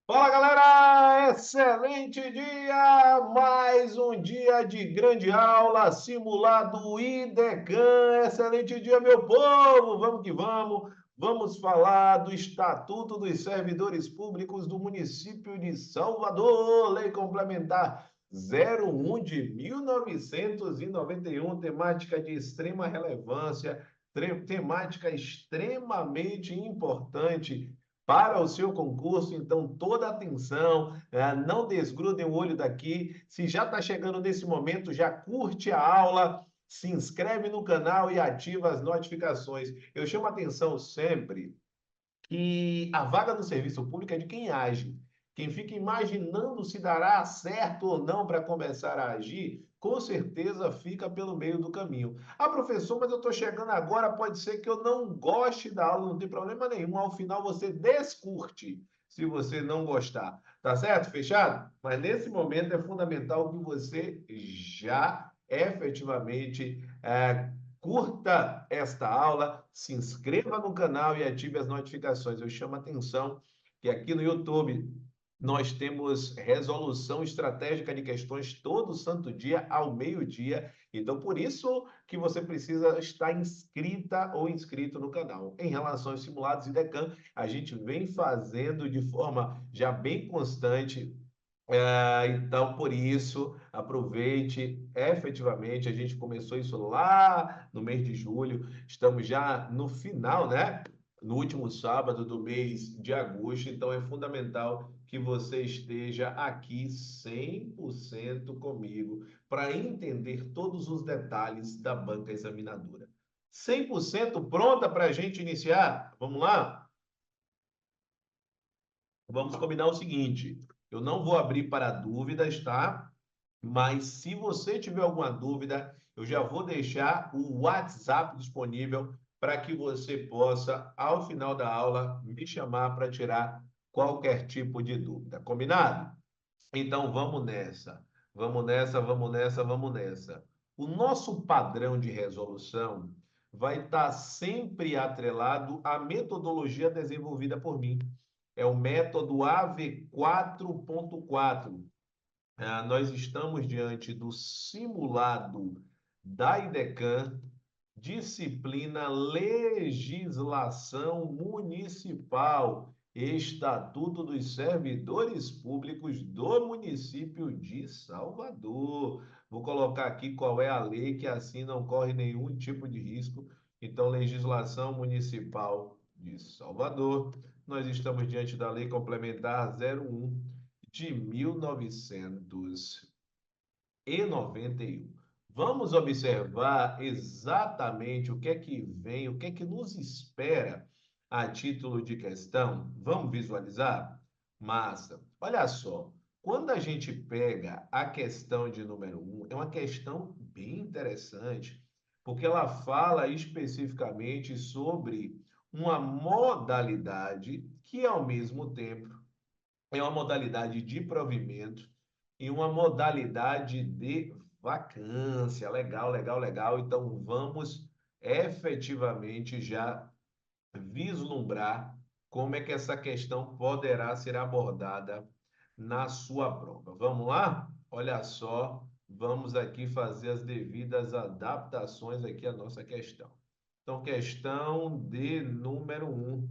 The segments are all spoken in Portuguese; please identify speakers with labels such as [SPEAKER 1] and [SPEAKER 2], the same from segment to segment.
[SPEAKER 1] Fala galera, excelente dia! Mais um dia de grande aula, simulado IDECAN. Excelente dia, meu povo! Vamos que vamos! Vamos falar do Estatuto dos Servidores Públicos do município de Salvador, Lei Complementar 01 de 1991, temática de extrema relevância, temática extremamente importante para o seu concurso, então toda atenção, não desgrudem o olho daqui. Se já está chegando nesse momento, já curte a aula, se inscreve no canal e ativa as notificações. Eu chamo a atenção sempre que a vaga no serviço público é de quem age. Quem fica imaginando se dará certo ou não para começar a agir, com certeza fica pelo meio do caminho. Ah, professor, mas eu estou chegando agora, pode ser que eu não goste da aula, não tem problema nenhum. Ao final você descurte se você não gostar. Tá certo? Fechado? Mas nesse momento é fundamental que você já efetivamente curta esta aula, se inscreva no canal e ative as notificações. Eu chamo a atenção que aqui no YouTube nós temos resolução estratégica de questões todo santo dia ao meio-dia. Então, por isso que você precisa estar inscrita ou inscrito no canal. Em relação aos simulados IDECAN, a gente vem fazendo de forma já bem constante. Então, por isso, aproveite efetivamente. A gente começou isso lá no mês de julho, estamos já no final, né? No último sábado do mês de agosto, então é fundamental que você esteja aqui 100% comigo para entender todos os detalhes da banca examinadora. 100% pronta para a gente iniciar? Vamos lá? Vamos combinar o seguinte: eu não vou abrir para dúvidas, tá? Mas se você tiver alguma dúvida, eu já vou deixar o WhatsApp disponível para que você possa, ao final da aula, me chamar para tirar qualquer tipo de dúvida. Combinado? Então vamos nessa. Vamos nessa, vamos nessa, vamos nessa. O nosso padrão de resolução vai estar sempre atrelado à metodologia desenvolvida por mim. É o método AV4.4. Nós estamos diante do simulado da IDECAN, disciplina Legislação Municipal, Estatuto dos Servidores Públicos do município de Salvador. Vou colocar aqui qual é a lei, que assim não corre nenhum tipo de risco. Então, Legislação Municipal de Salvador. Nós estamos diante da Lei Complementar 01 de 1991. Vamos observar exatamente o que é que vem, o que é que nos espera a título de questão. Vamos visualizar? Massa. Olha só, quando a gente pega a questão de número um, é uma questão bem interessante, porque ela fala especificamente sobre uma modalidade que, ao mesmo tempo, é uma modalidade de provimento e uma modalidade de vacância. Legal, legal, legal. Então, vamos efetivamente já vislumbrar como é que essa questão poderá ser abordada na sua prova. Vamos lá? Olha só, vamos aqui fazer as devidas adaptações aqui à nossa questão. Então, questão de número um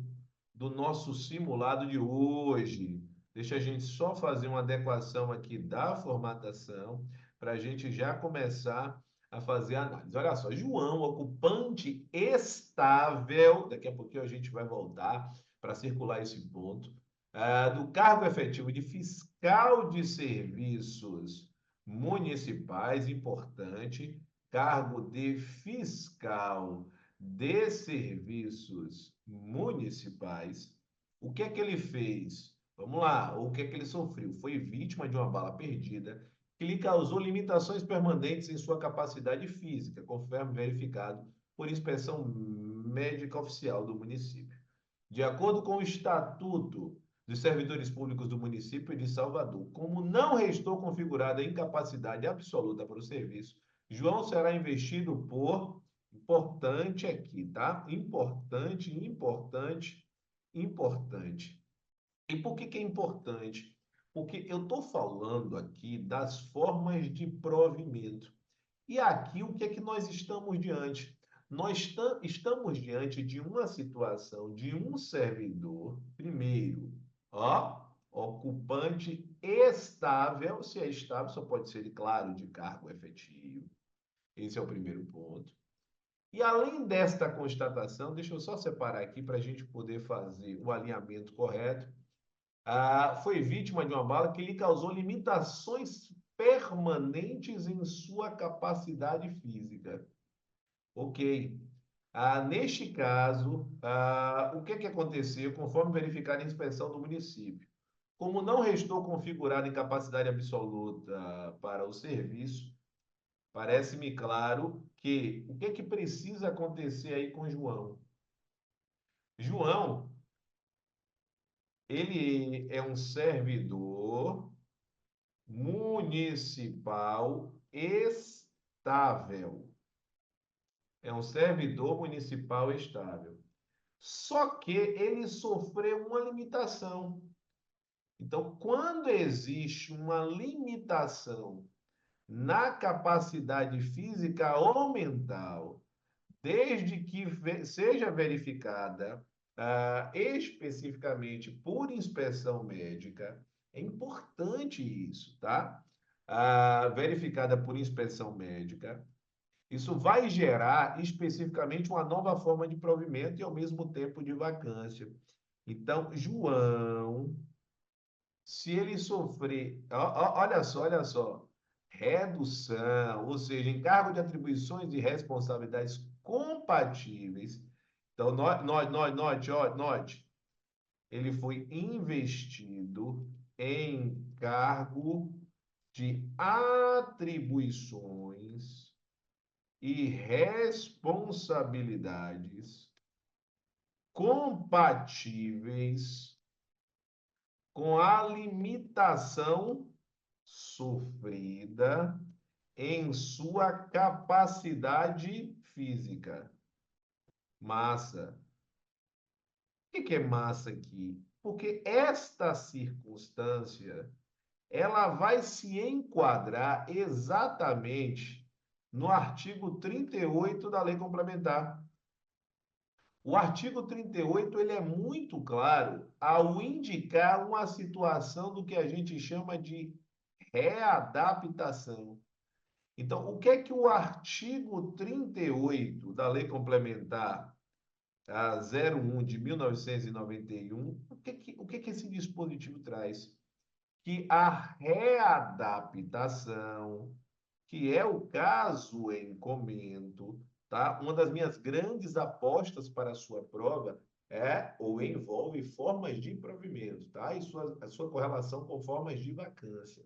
[SPEAKER 1] do nosso simulado de hoje. Deixa a gente só fazer uma adequação aqui da formatação para a gente já começar a fazer a análise. Olha só, João, ocupante estável, daqui a pouquinho a gente vai voltar para circular esse ponto, do cargo efetivo de fiscal de serviços municipais, importante, cargo de fiscal de serviços municipais. O que é que ele fez? Vamos lá, o que é que ele sofreu? Foi vítima de uma bala perdida que lhe causou limitações permanentes em sua capacidade física, conforme verificado por inspeção médica oficial do município. De acordo com o Estatuto dos Servidores Públicos do município de Salvador, como não restou configurada a incapacidade absoluta para o serviço, João será investido por, importante aqui, tá? Importante, importante, importante. E por que que é importante? Porque eu estou falando aqui das formas de provimento. E aqui o que é que nós estamos diante? Estamos diante de uma situação de um servidor, primeiro, ó, ocupante estável, se é estável, só pode ser, claro, de cargo efetivo. Esse é o primeiro ponto. E além desta constatação, deixa eu só separar aqui para a gente poder fazer o alinhamento correto. Foi vítima de uma bala que lhe causou limitações permanentes em sua capacidade física. Ok. Neste caso, o que que aconteceu conforme verificada a inspeção do município? Como não restou configurada incapacidade absoluta para o serviço, parece-me claro que o que que precisa acontecer aí com João? João, ele é um servidor municipal estável. É um servidor municipal estável. Só que ele sofreu uma limitação. Então, quando existe uma limitação na capacidade física ou mental, desde que seja verificada especificamente por inspeção médica, é importante isso, tá? Verificada por inspeção médica, isso vai gerar especificamente uma nova forma de provimento e ao mesmo tempo de vacância. Então, João, se ele sofrer, olha só, redução, ou seja, encargo de atribuições e responsabilidades compatíveis. Então, note, ele foi investido em cargo de atribuições e responsabilidades compatíveis com a limitação sofrida em sua capacidade física. Massa. O que é massa aqui? Porque esta circunstância, ela vai se enquadrar exatamente no artigo 38 da Lei Complementar. O artigo 38 ele é muito claro ao indicar uma situação do que a gente chama de readaptação. Então, o que é que o artigo 38 da Lei Complementar a 01 de 1991, o que que esse dispositivo traz? Que a readaptação, que é o caso em comento, tá? Uma das minhas grandes apostas para a sua prova é ou envolve formas de provimento, tá? E a sua correlação com formas de vacância.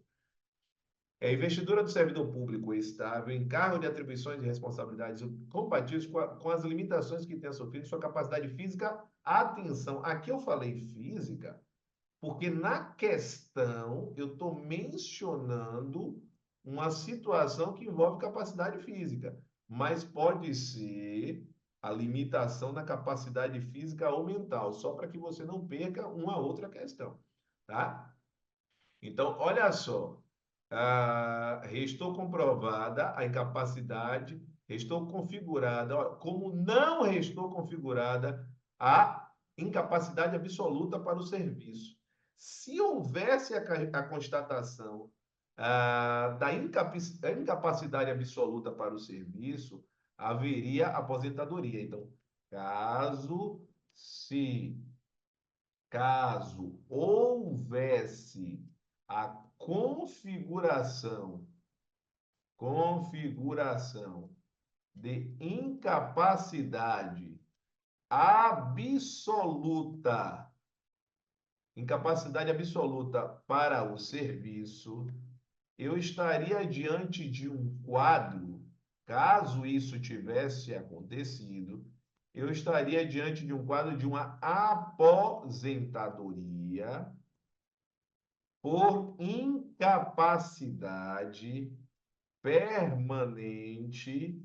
[SPEAKER 1] É investidura do servidor público estável, encargo de atribuições e responsabilidades compatíveis com as limitações que tenha sofrido sua capacidade física. Atenção, aqui eu falei física, porque na questão eu estou mencionando uma situação que envolve capacidade física, mas pode ser a limitação da capacidade física ou mental, só para que você não perca uma outra questão, tá? Então, olha só, restou comprovada a incapacidade, restou configurada, como não restou configurada a incapacidade absoluta para o serviço. Se houvesse a constatação da incapacidade absoluta para o serviço, haveria aposentadoria. Então, caso se caso houvesse a configuração de absoluta, incapacidade absoluta para o serviço, eu estaria diante de um quadro, caso isso tivesse acontecido, eu estaria diante de um quadro de uma aposentadoria por incapacidade permanente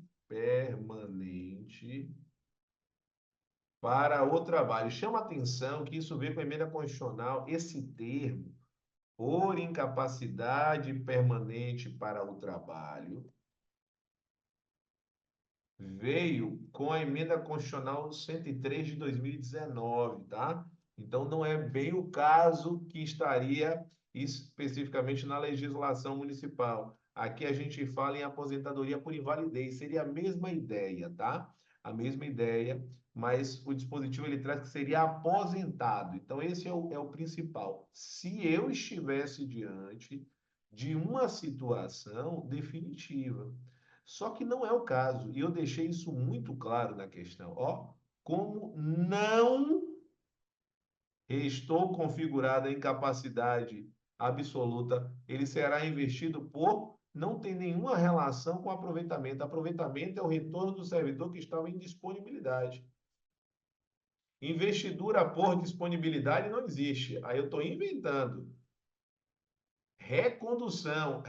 [SPEAKER 1] para o trabalho. Chama atenção que isso veio com a emenda constitucional, esse termo, por incapacidade permanente para o trabalho, veio com a emenda constitucional 103 de 2019, tá? Então, não é bem o caso que estaria especificamente na legislação municipal. Aqui a gente fala em aposentadoria por invalidez, seria a mesma ideia, tá? A mesma ideia, mas o dispositivo ele traz que seria aposentado. Então, esse é o principal. Se eu estivesse diante de uma situação definitiva, só que não é o caso, e eu deixei isso muito claro na questão. Ó, como não estou configurada em capacidade absoluta, ele será investido por não tem nenhuma relação com aproveitamento. Aproveitamento é o retorno do servidor que estava em disponibilidade. Investidura por disponibilidade não existe. Aí eu estou inventando. Recondução,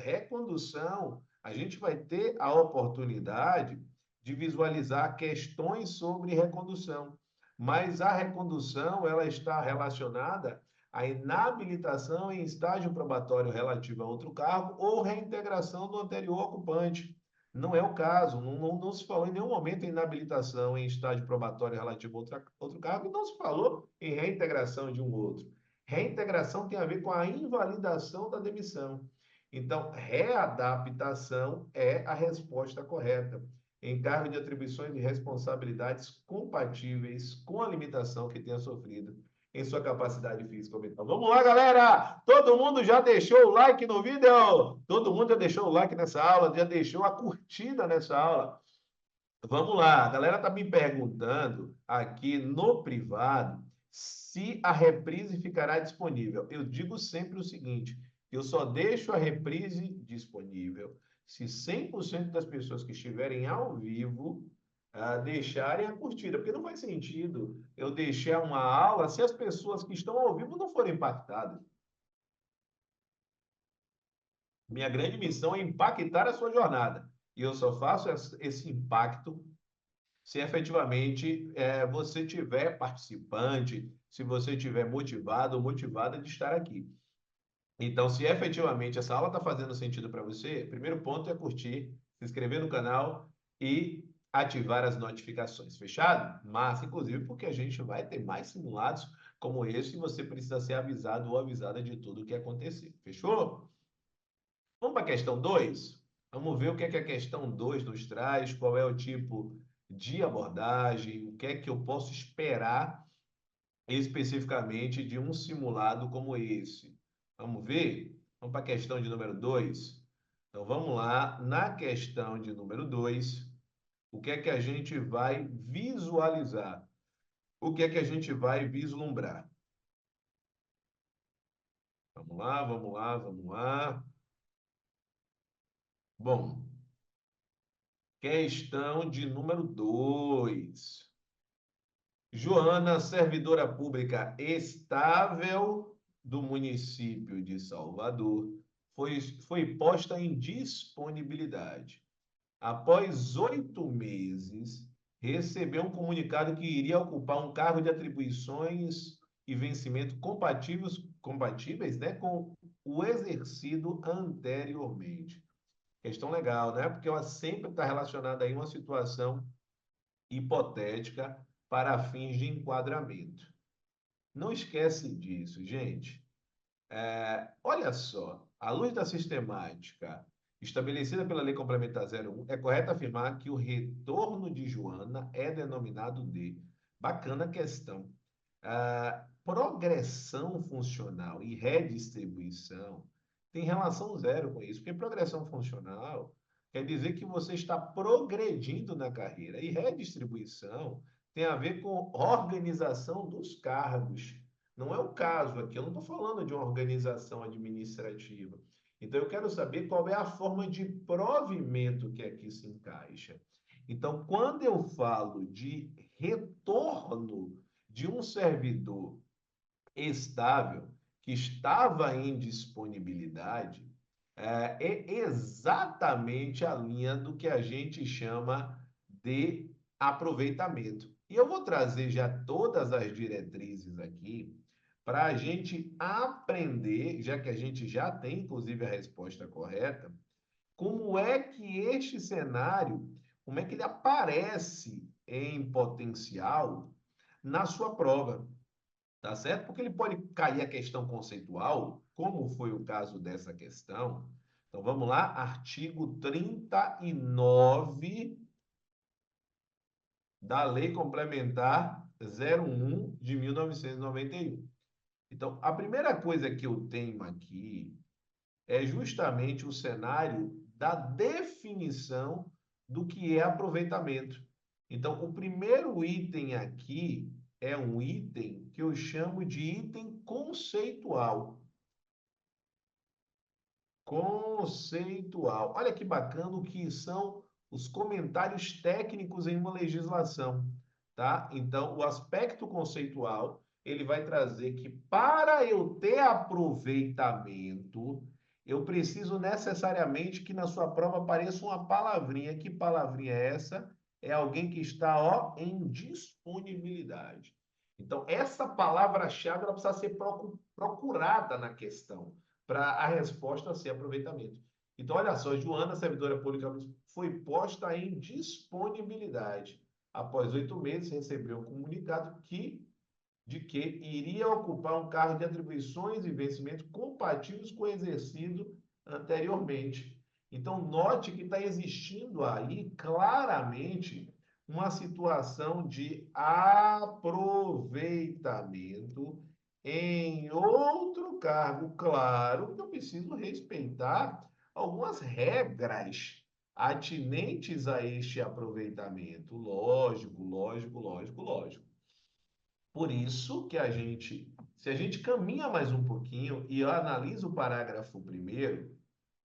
[SPEAKER 1] a gente vai ter a oportunidade de visualizar questões sobre recondução, mas a recondução ela está relacionada à inabilitação em estágio probatório relativo a outro cargo ou reintegração do anterior ocupante. Não é o caso, não se falou em nenhum momento em inabilitação em estágio probatório relativo a outro cargo e não se falou em reintegração de um outro. Reintegração tem a ver com a invalidação da demissão. Então, readaptação é a resposta correta. Encargo de atribuições e responsabilidades compatíveis com a limitação que tenha sofrido em sua capacidade física ou mental. Vamos lá, galera! Todo mundo já deixou o like no vídeo? Todo mundo já deixou o like nessa aula? Já deixou a curtida nessa aula? Vamos lá, a galera está me perguntando aqui no privado se a reprise ficará disponível. Eu digo sempre o seguinte, eu só deixo a reprise disponível se 100% das pessoas que estiverem ao vivo deixarem a curtida, porque não faz sentido eu deixar uma aula se as pessoas que estão ao vivo não forem impactadas. Minha grande missão é impactar a sua jornada. E eu só faço esse impacto se efetivamente você tiver participante, se você tiver motivado ou motivada de estar aqui. Então, se efetivamente essa aula está fazendo sentido para você, o primeiro ponto é curtir, se inscrever no canal e ativar as notificações. Fechado? Mas, inclusive, porque a gente vai ter mais simulados como esse e você precisa ser avisado ou avisada de tudo o que acontecer. Fechou? Vamos para a questão 2. Vamos ver o que é que a questão 2 nos traz, qual é o tipo de abordagem, o que é que eu posso esperar especificamente de um simulado como esse. Vamos ver? Vamos para a questão de número 2. Então vamos lá, na questão de número 2, o que é que a gente vai visualizar? O que é que a gente vai vislumbrar? Vamos lá, vamos lá, vamos lá. Bom, questão de número 2. Joana, servidora pública estável do município de Salvador, foi posta em disponibilidade. Após 8 meses, recebeu um comunicado que iria ocupar um cargo de atribuições e vencimento compatíveis, né, com o exercido anteriormente. Questão legal, né? Porque ela sempre está relacionada a uma situação hipotética para fins de enquadramento. Não esquece disso, gente. Olha só, à luz da sistemática estabelecida pela Lei Complementar 01, é correto afirmar que o retorno de Joana é denominado de, bacana a questão, progressão funcional e redistribuição tem relação zero com isso, porque progressão funcional quer dizer que você está progredindo na carreira e redistribuição tem a ver com organização dos cargos. Não é o caso aqui, eu não estou falando de uma organização administrativa. Então, eu quero saber qual é a forma de provimento que aqui se encaixa. Então, quando eu falo de retorno de um servidor estável que estava em disponibilidade, é exatamente a linha do que a gente chama de aproveitamento. E eu vou trazer já todas as diretrizes aqui para a gente aprender, já que a gente já tem, inclusive, a resposta correta, como é que este cenário, como é que ele aparece em potencial na sua prova, tá certo? Porque ele pode cair a questão conceitual, como foi o caso dessa questão. Então vamos lá, artigo 39 da Lei Complementar 01 de 1991. Então, a primeira coisa que eu tenho aqui é justamente o cenário da definição do que é aproveitamento. Então, o primeiro item aqui é um item que eu chamo de item conceitual. Conceitual. Olha que bacana o que são os comentários técnicos em uma legislação, tá? Então, o aspecto conceitual, ele vai trazer que para eu ter aproveitamento, eu preciso necessariamente que na sua prova apareça uma palavrinha. Que palavrinha é essa? É alguém que está, ó, em disponibilidade. Então, essa palavra-chave ela precisa ser procurada na questão para a resposta ser aproveitamento. Então, olha só, Joana, servidora pública, foi posta em disponibilidade. Após 8 meses, recebeu um comunicado de que iria ocupar um cargo de atribuições e vencimento compatíveis com o exercido anteriormente. Então, note que está existindo aí claramente uma situação de aproveitamento em outro cargo. Claro que eu preciso respeitar algumas regras atinentes a este aproveitamento. Lógico, lógico, lógico, lógico. Por isso que se a gente caminha mais um pouquinho e analisa o parágrafo primeiro,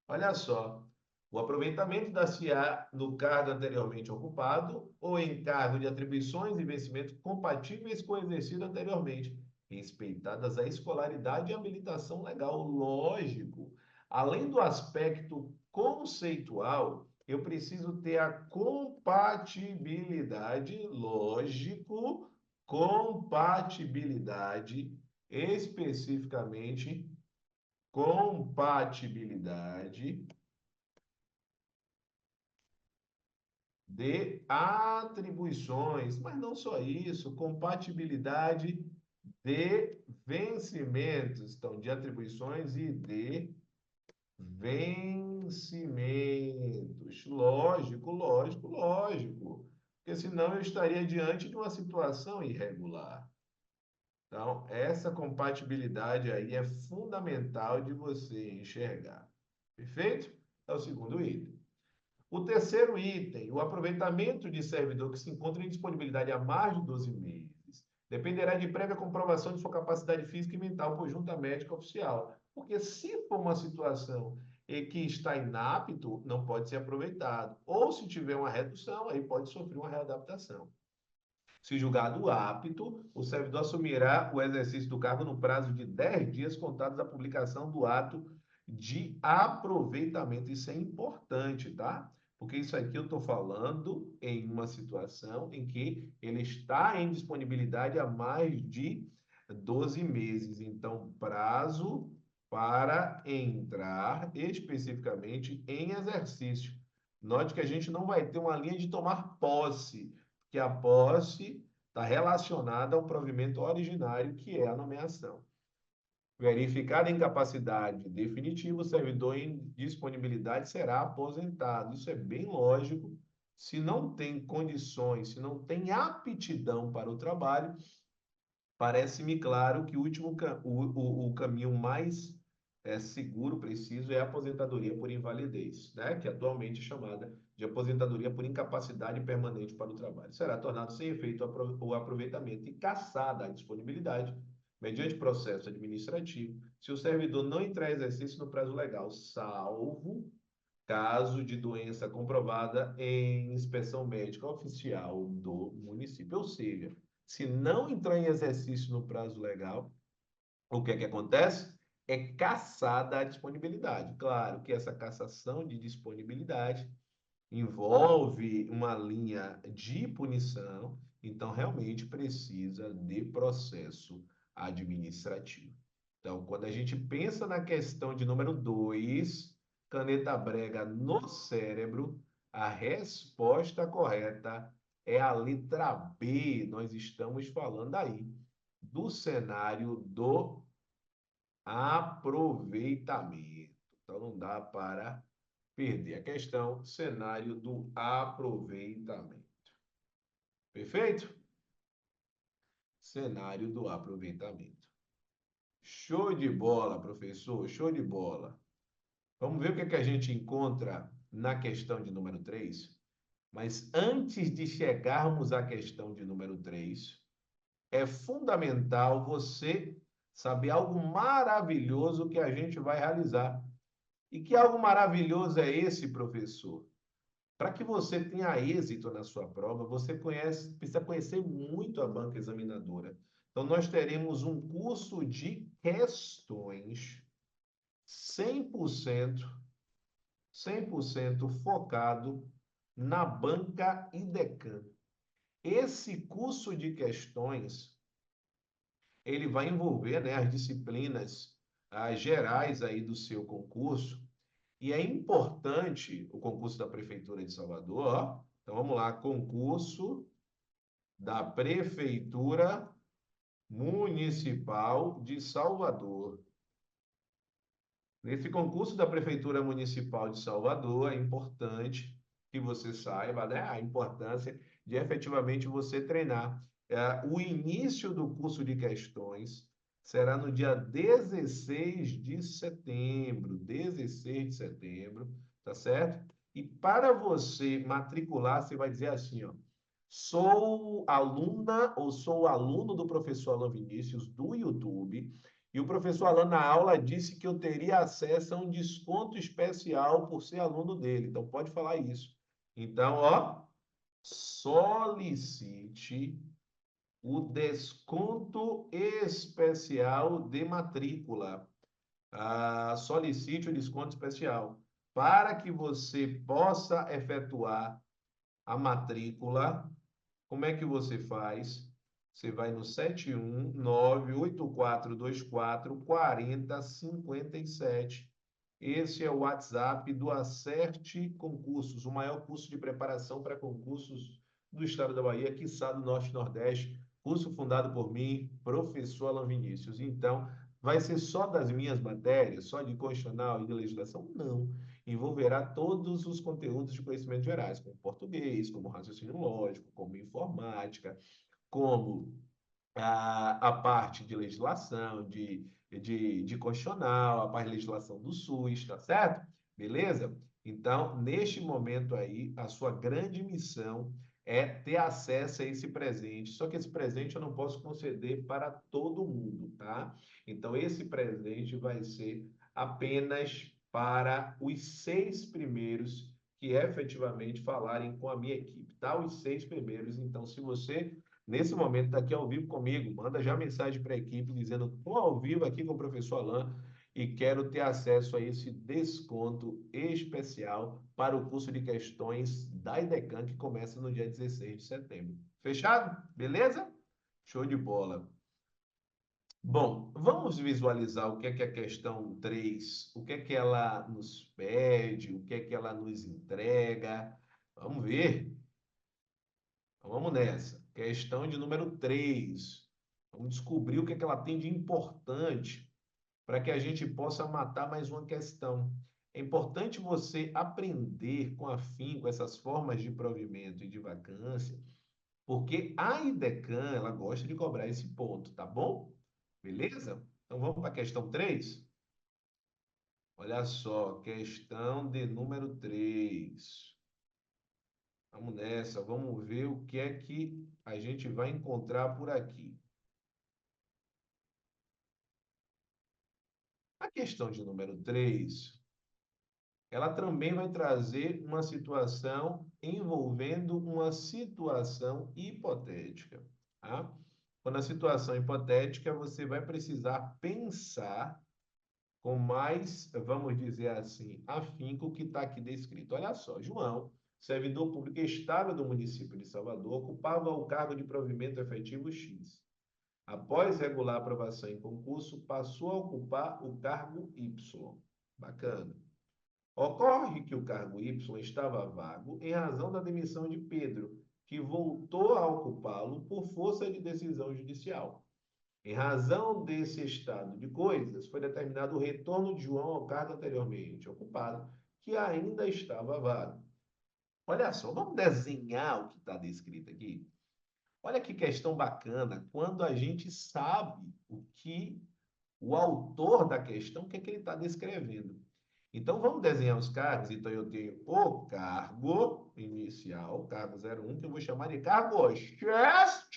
[SPEAKER 1] olha só, o aproveitamento da-se-á no cargo anteriormente ocupado ou em cargo de atribuições e vencimento compatíveis com o exercido anteriormente, respeitadas a escolaridade e habilitação legal. Lógico, além do aspecto conceitual, eu preciso ter a compatibilidade, lógico, compatibilidade, especificamente compatibilidade de atribuições, mas não só isso, compatibilidade de vencimentos, então, de atribuições e de vencimentos. Lógico, lógico, lógico, porque senão eu estaria diante de uma situação irregular. Então, essa compatibilidade aí é fundamental de você enxergar. Perfeito? É o segundo item. O terceiro item, o aproveitamento de servidor que se encontra em disponibilidade há mais de 12 meses, dependerá de prévia comprovação de sua capacidade física e mental por junta médica oficial. Porque se for uma situação em que está inapto, não pode ser aproveitado. Ou se tiver uma redução, aí pode sofrer uma readaptação. Se julgado apto, o servidor assumirá o exercício do cargo no prazo de 10 dias contados da publicação do ato de aproveitamento. Isso é importante, tá? Porque isso aqui eu estou falando em uma situação em que ele está em disponibilidade há mais de 12 meses. Então, prazo para entrar especificamente em exercício. Note que a gente não vai ter uma linha de tomar posse, que a posse está relacionada ao provimento originário, que é a nomeação. Verificada a incapacidade definitiva, o servidor em disponibilidade será aposentado. Isso é bem lógico. Se não tem condições, se não tem aptidão para o trabalho, parece-me claro que o caminho mais seguro, preciso, é a aposentadoria por invalidez, né? Que atualmente é chamada de aposentadoria por incapacidade permanente para o trabalho. Será tornado sem efeito o aproveitamento e cassada a disponibilidade, mediante processo administrativo, se o servidor não entrar em exercício no prazo legal, salvo caso de doença comprovada em inspeção médica oficial do município. Ou seja, se não entrar em exercício no prazo legal, o que é que acontece? É cassada a disponibilidade. Claro que essa cassação de disponibilidade envolve uma linha de punição então realmente precisa de processo administrativo. Então, quando a gente pensa na questão de número 2, caneta brega no cérebro, a resposta correta é a letra B. Nós estamos falando aí do cenário do aproveitamento. Então, não dá para perder a questão, cenário do aproveitamento. Perfeito? Cenário do aproveitamento. Show de bola, professor, show de bola. Vamos ver o que é que a gente encontra na questão de número 3. Mas antes de chegarmos à questão de número 3, é fundamental você saber algo maravilhoso que a gente vai realizar. E que algo maravilhoso é esse, professor? Para que você tenha êxito na sua prova, você precisa conhecer muito a banca examinadora. Então, nós teremos um curso de questões 100%, 100% focado na banca IDECAM. Esse curso de questões, ele vai envolver, né, as disciplinas gerais aí do seu concurso. E é importante o concurso da Prefeitura de Salvador, ó. Então vamos lá, concurso da Prefeitura Municipal de Salvador. Nesse concurso da Prefeitura Municipal de Salvador, é importante que você saiba, né, a importância de efetivamente você treinar. O início do curso de questões será no dia 16 de setembro, 16 de setembro, tá certo? E para você matricular, você vai dizer assim, ó, sou aluna ou sou aluno do professor Alan Vinícius do YouTube, e o professor Alan, na aula, disse que eu teria acesso a um desconto especial por ser aluno dele. Então, pode falar isso. Então, ó, solicite o desconto especial de matrícula. Solicite o desconto especial para que você possa efetuar a matrícula. Como é que você faz? Você vai no 71984244057. Esse é o WhatsApp do Acerte Concursos, o maior curso de preparação para concursos do estado da Bahia, quiçá do Norte e Nordeste, curso fundado por mim, professor Alan Vinícius. Então, vai ser só das minhas matérias, só de constitucional e de legislação? Não. Envolverá todos os conteúdos de conhecimentos gerais, como português, como raciocínio lógico, como informática, como a parte de legislação, de constitucional, a parte de legislação do SUS, tá certo? Beleza? Então, neste momento aí, a sua grande missão é ter acesso a esse presente. Só que esse presente eu não posso conceder para todo mundo, tá? Então, esse presente vai ser apenas para os 6 primeiros que efetivamente falarem com a minha equipe, tá? Os 6 primeiros. Então, se você nesse momento, está aqui ao vivo comigo, manda já mensagem para a equipe dizendo: estou ao vivo aqui com o professor Alan e quero ter acesso a esse desconto especial para o curso de questões da IDECAM, que começa no dia 16 de setembro. Fechado? Beleza? Show de bola. Bom, vamos visualizar o que é a questão 3, o que é que ela nos pede, o que é que ela nos entrega. Vamos ver. Então, vamos nessa. Questão de número 3. Vamos descobrir o que é que ela tem de importante para que a gente possa matar mais uma questão. É importante você aprender com afinco essas formas de provimento e de vacância, porque a IDECAM, ela gosta de cobrar esse ponto, tá bom? Beleza? Então vamos para a questão 3. Olha só, questão de número 3. Vamos nessa, vamos ver o que é que a gente vai encontrar por aqui. A questão de número 3, ela também vai trazer uma situação envolvendo uma situação hipotética, tá? Quando a situação hipotética, você vai precisar pensar com mais, vamos dizer assim, afinco o que está aqui descrito. Olha só, João servidor público estável do município de Salvador, ocupava o cargo de provimento efetivo X. Após regular aprovação em concurso, passou a ocupar o cargo Y. Bacana. Ocorre que o cargo Y estava vago em razão da demissão de Pedro, que voltou a ocupá-lo por força de decisão judicial. Em razão desse estado de coisas, foi determinado o retorno de João ao cargo anteriormente ocupado, que ainda estava vago. Olha só, vamos desenhar o que está descrito aqui? Olha que questão bacana, quando a gente sabe o que o autor da questão, o que é que ele está descrevendo. Então, vamos desenhar os cargos. Então, eu tenho o cargo inicial, cargo 01, que eu vou chamar de cargo chess.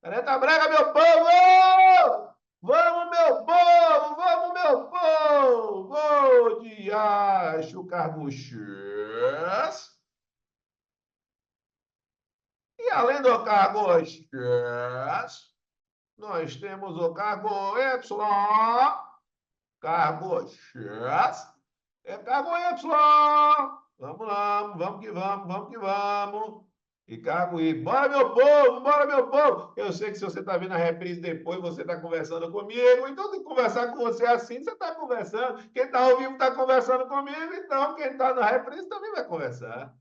[SPEAKER 1] Caneta branca, meu povo! Vamos, meu povo! Vamos, meu povo! Ô, diacho, cargo chess. E além do cargo chess, nós temos o cargo Y. Cargo X é cargo Y. Vamos lá, vamos que vamos, vamos que vamos. E cargo Y. Bora, meu povo, bora, meu povo. Eu sei que se você está vendo a reprise depois, você está conversando comigo. Então, tem que conversar com você assim, você está conversando. Quem está ao vivo está conversando comigo, então quem está na reprise também vai conversar.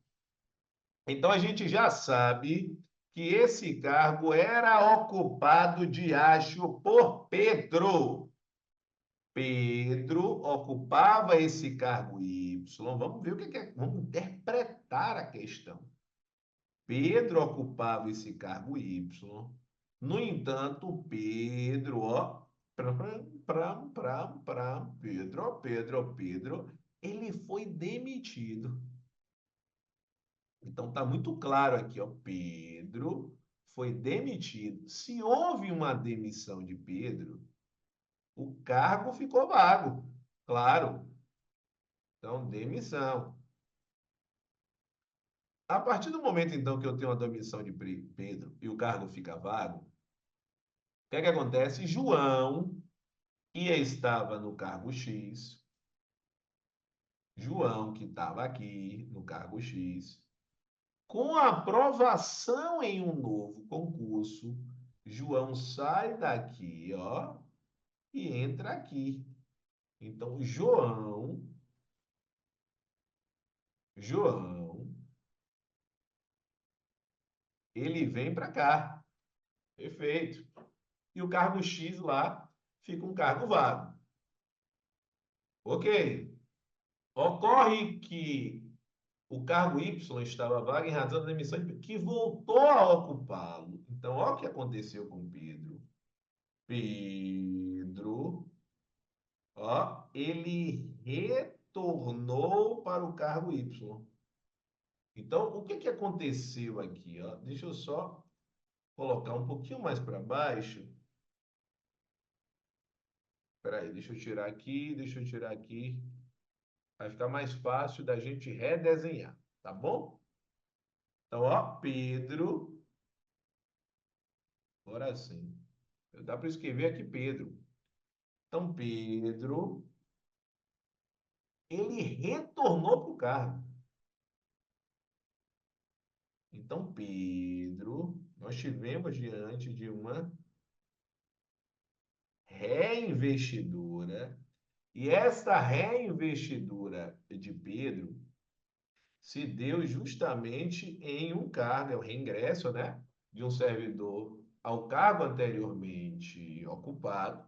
[SPEAKER 1] Então, a gente já sabe que esse cargo era ocupado de acho por Pedro. Pedro ocupava esse cargo Y. Vamos ver o que é. Vamos interpretar a questão. Pedro ocupava esse cargo Y. No entanto, Pedro, ó, Pedro, ele foi demitido. Então tá muito claro aqui, ó, Pedro foi demitido. Se houve uma demissão de Pedro, o cargo ficou vago, claro. Então, demissão. A partir do momento, então, que eu tenho a demissão de Pedro e o cargo fica vago, o que é que acontece? João, que estava no cargo X, João, que estava aqui no cargo X, com a aprovação em um novo concurso, João sai daqui, ó, e entra aqui. Então, João, ele vem para cá. Perfeito. E o cargo X lá fica um cargo vago. Ok. Ocorre que o cargo Y estava vago em razão da demissão de Pedro, que voltou a ocupá-lo. Então, olha o que aconteceu com Pedro. Pedro, ó, ele retornou para o cargo Y. Então, o que que aconteceu aqui? Ó? Deixa eu só colocar um pouquinho mais para baixo. Espera aí, deixa eu tirar aqui. Vai ficar mais fácil da gente redesenhar, tá bom? Então, ó, Pedro. Agora sim. Dá para escrever aqui Pedro. Então, Pedro, ele retornou para o cargo. Então, Pedro, nós tivemos diante de uma reinvestidura. E essa reinvestidura de Pedro se deu justamente em um cargo, é o reingresso, né, de um servidor ao cargo anteriormente ocupado.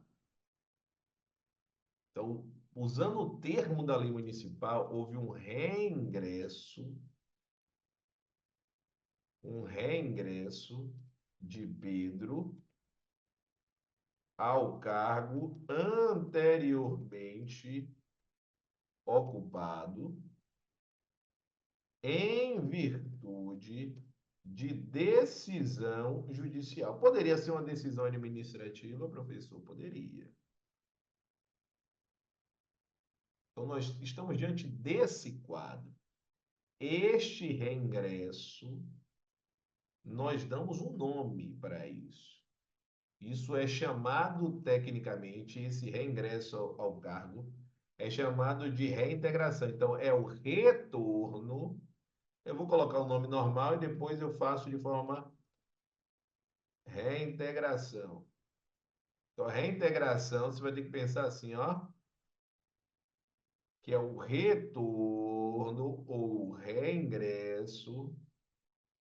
[SPEAKER 1] Então, usando o termo da lei municipal, houve um reingresso de Pedro ao cargo anteriormente ocupado em virtude de decisão judicial. Poderia ser uma decisão administrativa, professor? Poderia. Então, nós estamos diante desse quadro. Este reingresso, nós damos um nome para isso. Isso é chamado, tecnicamente, esse reingresso ao cargo, é chamado de reintegração. Então, é o retorno Eu vou colocar o nome normal e depois eu faço de forma reintegração. Então, reintegração, você vai ter que pensar assim, ó, que é o retorno ou reingresso,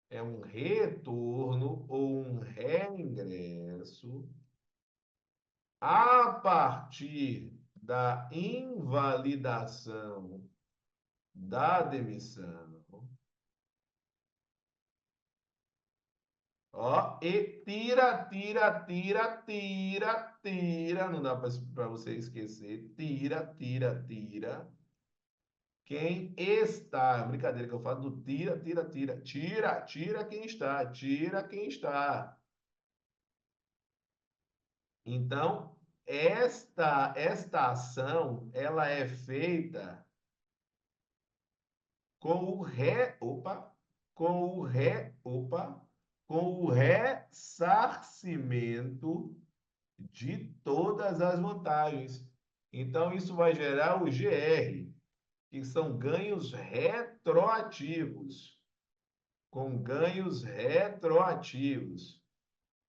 [SPEAKER 1] é um retorno ou um reingresso a partir da invalidação da demissão. Ó, e tira, não dá para você esquecer, tira. Quem está, brincadeira que eu falo do tira quem está. Então, esta ação, ela é feita com o com o ressarcimento de todas as vantagens. Então, isso vai gerar o GR, que são ganhos retroativos, com ganhos retroativos.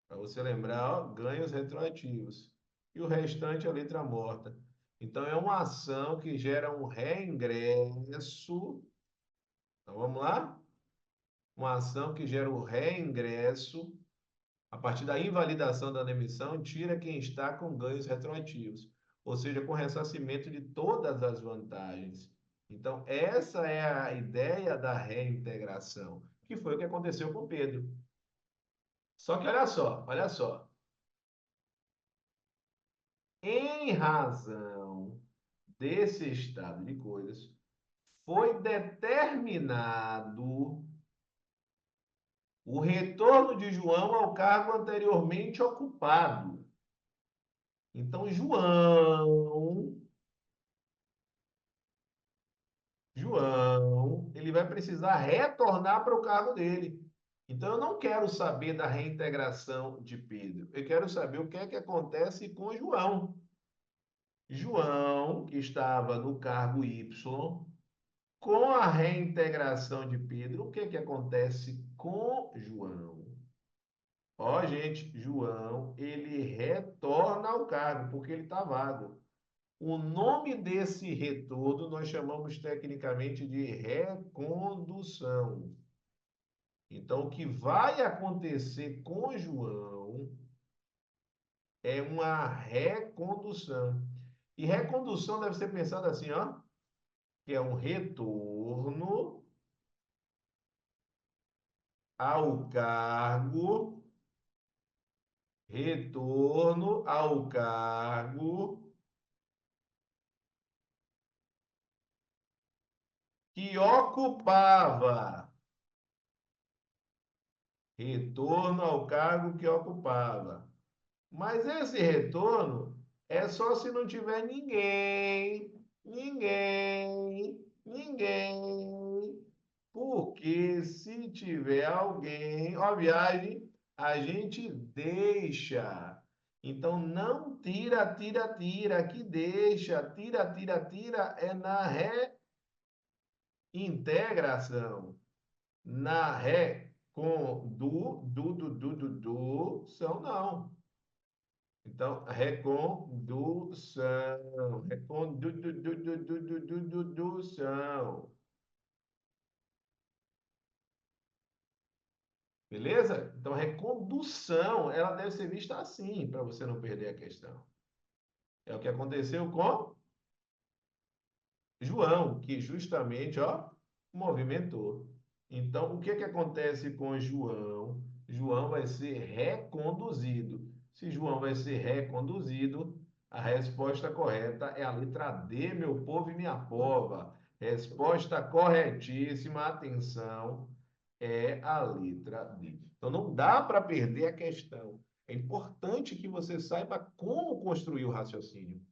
[SPEAKER 1] Para você lembrar, ó, ganhos retroativos. E o restante é a letra morta. Então, é uma ação que gera um reingresso. Então, vamos lá? Uma ação que gera o reingresso a partir da invalidação da demissão, tira quem está com ganhos retroativos, ou seja, com ressarcimento de todas as vantagens. Então, essa é a ideia da reintegração, que foi o que aconteceu com o Pedro. Só que olha só. Em razão desse estado de coisas, foi determinado o retorno de João ao cargo anteriormente ocupado. Então, João, ele vai precisar retornar para o cargo dele. Então, eu não quero saber da reintegração de Pedro. Eu quero saber o que é que acontece com João. João, que estava no cargo Y, com a reintegração de Pedro, o que é que acontece com João? Ó, gente, João, ele retorna ao cargo, porque ele está vago. O nome desse retorno nós chamamos tecnicamente de recondução. Então, o que vai acontecer com João é uma recondução. E recondução deve ser pensada assim, ó, que é um ao cargo, retorno ao cargo que ocupava. Retorno ao cargo que ocupava. Mas esse retorno é só se não tiver ninguém. Porque se tiver alguém, ó, viagem, a gente deixa. Então, não tira, que deixa. Tira é na reintegração. Na recondução, não. Então, recondução. Beleza? Então, recondução, ela deve ser vista assim, para você não perder a questão. É o que aconteceu com João, que justamente, ó, movimentou. Então, o que que acontece com João? João vai ser reconduzido. Se João vai ser reconduzido, a resposta correta é a letra D, meu povo e minha pova. Resposta corretíssima, atenção, é a letra D. Então, não dá para perder a questão. É importante que você saiba como construir o raciocínio.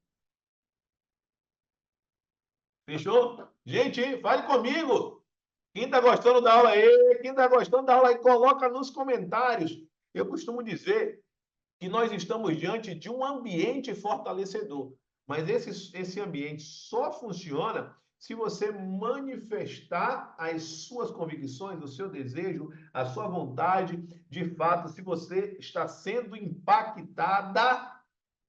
[SPEAKER 1] Fechou? Gente, fale comigo. Quem está gostando da aula aí? Quem está gostando da aula aí, coloca nos comentários. Eu costumo dizer que nós estamos diante de um ambiente fortalecedor. Mas esse ambiente só funciona se você manifestar as suas convicções, o seu desejo, a sua vontade, de fato, se você está sendo impactada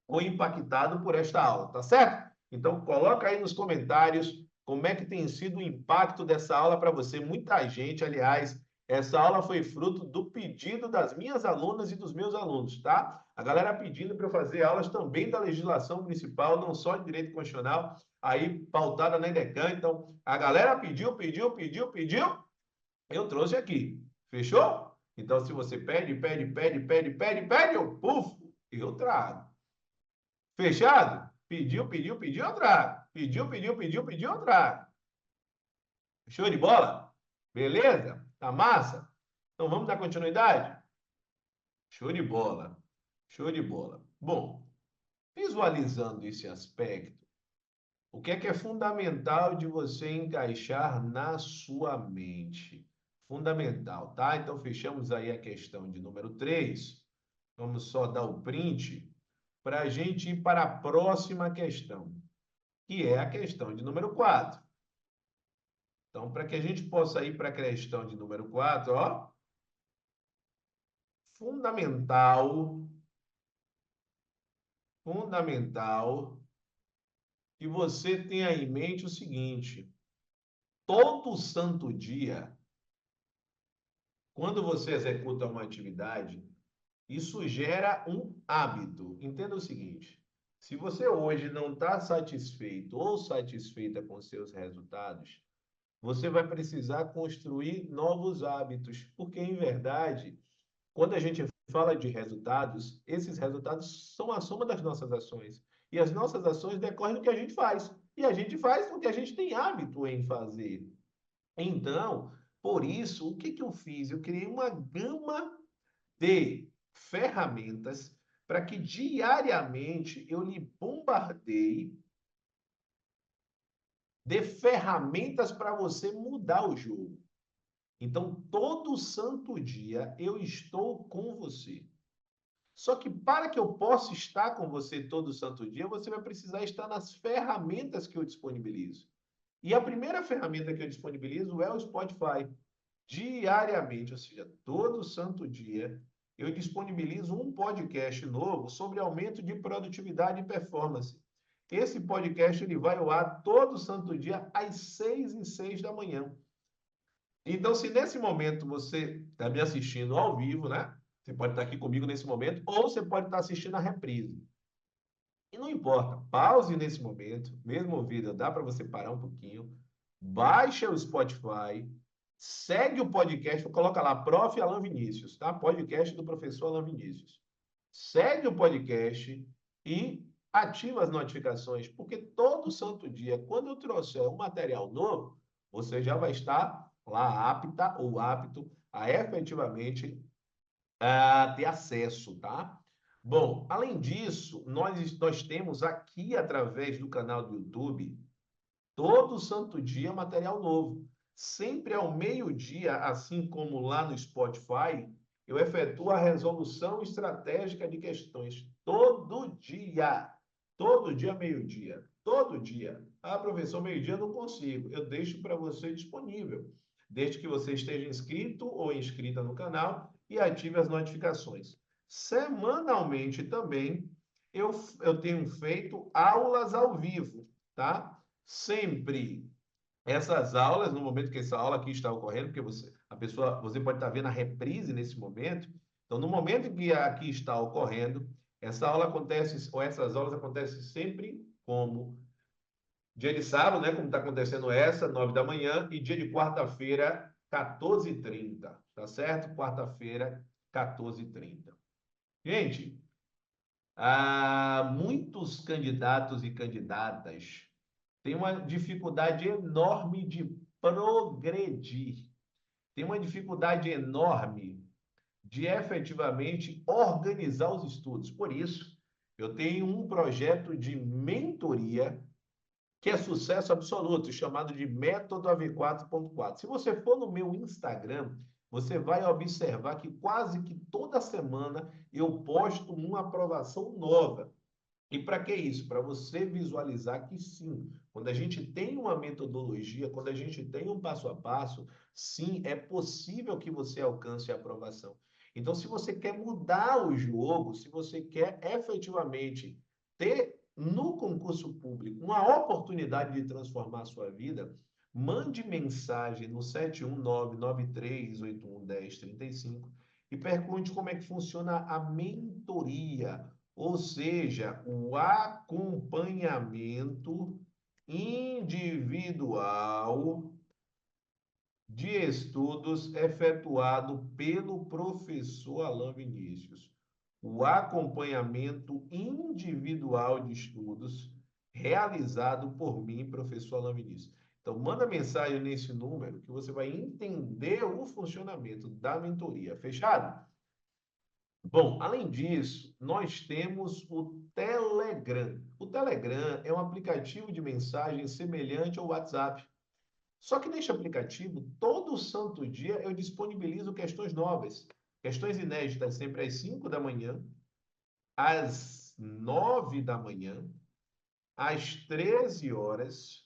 [SPEAKER 1] ou impactado por esta aula, tá certo? Então, coloca aí nos comentários como é que tem sido o impacto dessa aula para você. Muita gente, aliás, essa aula foi fruto do pedido das minhas alunas e dos meus alunos, tá? A galera pedindo para eu fazer aulas também da legislação municipal, não só de direito constitucional, aí pautada na EDECAN. Então, a galera pediu, eu trouxe aqui. Fechou? Então, se você pede, eu, eu trago. Fechado? Pediu, eu trago. Pediu, eu trago. Show de bola? Beleza? Tá massa? Então vamos dar continuidade? Show de bola. Show de bola. Bom, visualizando esse aspecto, o que é fundamental de você encaixar na sua mente? Fundamental, tá? Então fechamos aí a questão de número 3. Vamos só dar o print para a gente ir para a próxima questão, que é a questão de número 4. Então, para que a gente possa ir para a questão de número 4, ó, fundamental, fundamental que você tenha em mente o seguinte: todo santo dia, quando você executa uma atividade, isso gera um hábito. Entenda o seguinte: se você hoje não está satisfeito ou satisfeita com seus resultados, você vai precisar construir novos hábitos, porque, em verdade, quando a gente fala de resultados, esses resultados são a soma das nossas ações. E as nossas ações decorrem do que a gente faz. E a gente faz o que a gente tem hábito em fazer. Então, por isso, o que eu fiz? Eu criei uma gama de ferramentas para que diariamente eu lhe bombardeie de ferramentas para você mudar o jogo. Então, todo santo dia eu estou com você. Só que para que eu possa estar com você todo santo dia, você vai precisar estar nas ferramentas que eu disponibilizo. E a primeira ferramenta que eu disponibilizo é o Spotify. Diariamente, ou seja, todo santo dia, eu disponibilizo um podcast novo sobre aumento de produtividade e performance. Esse podcast ele vai ao ar todo santo dia às 6h06 da manhã. Então, se nesse momento você está me assistindo ao vivo, né? Você pode estar aqui comigo nesse momento, ou você pode estar assistindo a reprise. E não importa, pause nesse momento, mesmo o vídeo, dá para você parar um pouquinho, baixa o Spotify, segue o podcast, coloca lá, Prof. Alan Vinícius, tá? Podcast do professor Alan Vinícius. Segue o podcast e ativa as notificações, porque todo santo dia, quando eu trouxer um material novo, você já vai estar lá apta ou apto a efetivamente ter acesso, tá? Bom, além disso, nós temos aqui, através do canal do YouTube, todo santo dia material novo. Sempre ao meio-dia, assim como lá no Spotify, eu efetuo a resolução estratégica de questões. Todo dia, meio-dia. Todo dia. Ah, professor, meio-dia eu não consigo. Eu deixo para você disponível, desde que você esteja inscrito ou inscrita no canal e ative as notificações. Semanalmente também eu tenho feito aulas ao vivo, tá? Sempre essas aulas, no momento que essa aula aqui está ocorrendo, porque você pode estar vendo a reprise nesse momento. Então, no momento em que aqui está ocorrendo, essa aula acontece, ou essas aulas acontecem sempre como dia de sábado, né? Como está acontecendo essa, 9 da manhã, e dia de quarta-feira, 14h30, tá certo? Quarta-feira, 14h30. Gente, há muitos candidatos e candidatas têm uma dificuldade enorme de progredir, tem uma dificuldade enorme de efetivamente organizar os estudos. Por isso, eu tenho um projeto de mentoria que é sucesso absoluto, chamado de Método AV4.4. Se você for no meu Instagram, você vai observar que quase que toda semana eu posto uma aprovação nova. E para que isso? Para você visualizar que sim, quando a gente tem uma metodologia, quando a gente tem um passo a passo, sim, é possível que você alcance a aprovação. Então, se você quer mudar o jogo, se você quer efetivamente ter no concurso público uma oportunidade de transformar a sua vida, mande mensagem no 71993811035 e pergunte como é que funciona a mentoria, ou seja, o acompanhamento individual de estudos efetuado pelo professor Alain Vinícius. O acompanhamento individual de estudos realizado por mim, professor Alain Vinícius. Então, manda mensagem nesse número que você vai entender o funcionamento da mentoria. Fechado? Bom, além disso, nós temos o Telegram. O Telegram é um aplicativo de mensagem semelhante ao WhatsApp. Só que neste aplicativo, todo santo dia eu disponibilizo questões novas, questões inéditas, sempre às 5 da manhã, às 9 da manhã, às 13 horas